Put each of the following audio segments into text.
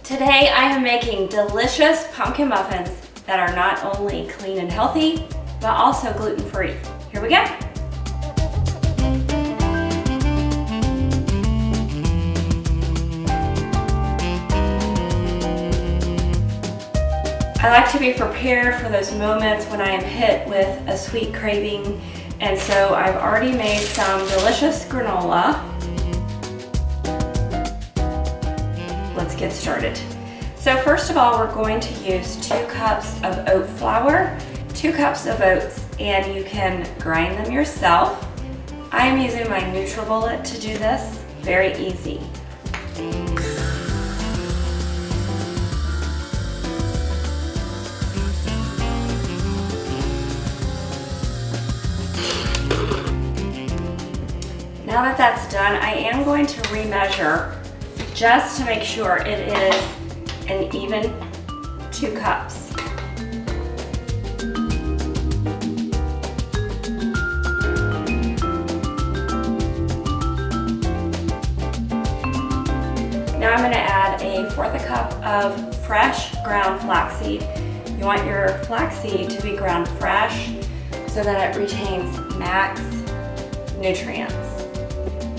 Today I am making delicious pumpkin muffins that are not only clean and healthy, but also gluten-free. Here we go. I like to be prepared for those moments when I am hit with a sweet craving, and so I've already made some delicious granola. Let's get started. So first of all, we're going to use 2 cups of oat flour, 2 cups of oats, and you can grind them yourself. I am using my NutriBullet to do this. Very easy. Now that that's done, I am going to remeasure just to make sure it is an even 2 cups. Now I'm going to add a 1/4 cup of fresh ground flaxseed. You want your flaxseed to be ground fresh so that it retains max nutrients.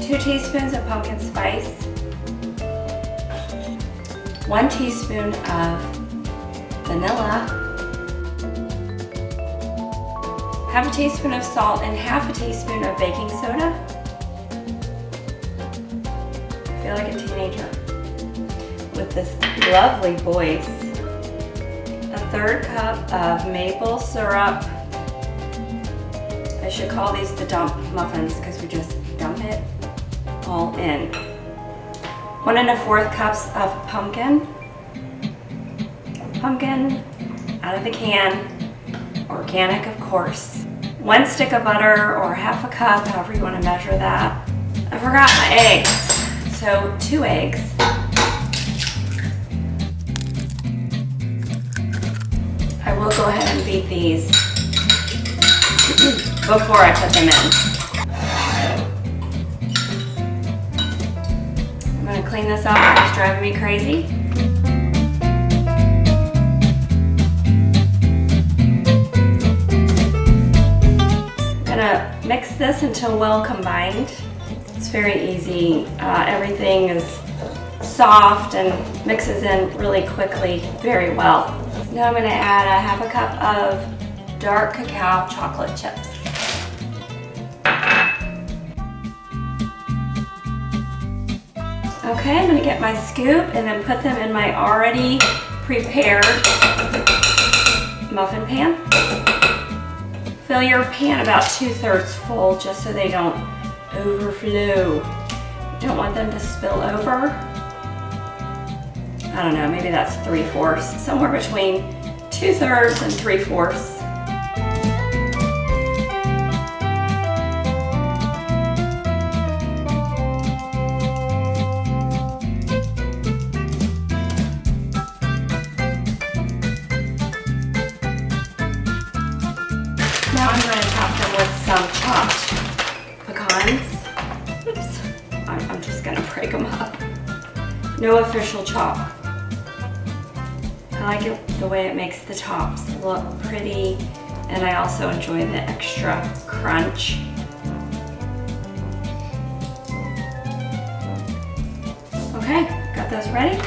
2 teaspoons of pumpkin spice, 1 teaspoon of vanilla, 1/2 teaspoon of salt, and 1/2 teaspoon of baking soda. I feel like a teenager with this lovely voice. 1/3 cup of maple syrup. I should call these the dump muffins because we just dump it all in. 1 1/4 cups of pumpkin. Pumpkin out of the can, organic of course. 1 stick of butter or 1/2 cup, however you want to measure that. I forgot my eggs, so 2 eggs. I will go ahead and beat these before I put them in. I'm going to clean this up, it's driving me crazy. I'm going to mix this until well combined. It's very easy. Everything is soft and mixes in really quickly, very well. Now I'm going to add a 1/2 cup of dark cacao chocolate chips. Okay, I'm going to get my scoop and then put them in my already prepared muffin pan. Fill your pan about 2/3 full just so they don't overflow. You don't want them to spill over. I don't know, maybe that's 3/4, somewhere between 2/3 and 3/4. Now I'm going to top them with some chopped pecans. Oops, I'm just going to break them up. No official chop. I like it the way it makes the tops look pretty, and I also enjoy the extra crunch. Okay, got those ready.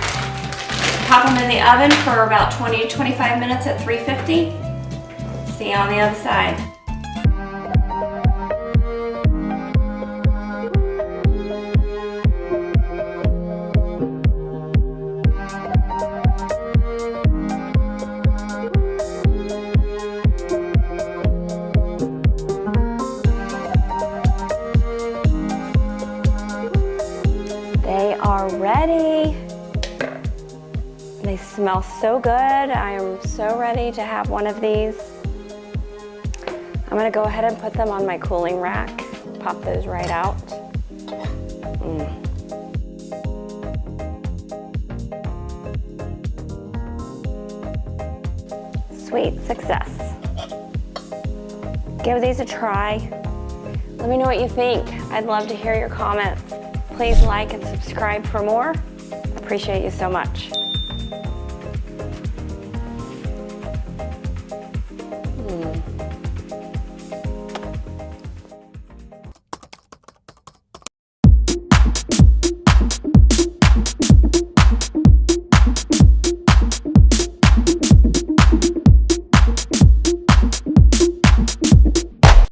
Pop them in the oven for about 20 to 25 minutes at 350. See you on the other side. They are ready. They smell so good. I am so ready to have one of these. I'm gonna go ahead and put them on my cooling rack. Pop those right out. Sweet success. Give these a try. Let me know what you think. I'd love to hear your comments. Please like and subscribe for more. Appreciate you so much.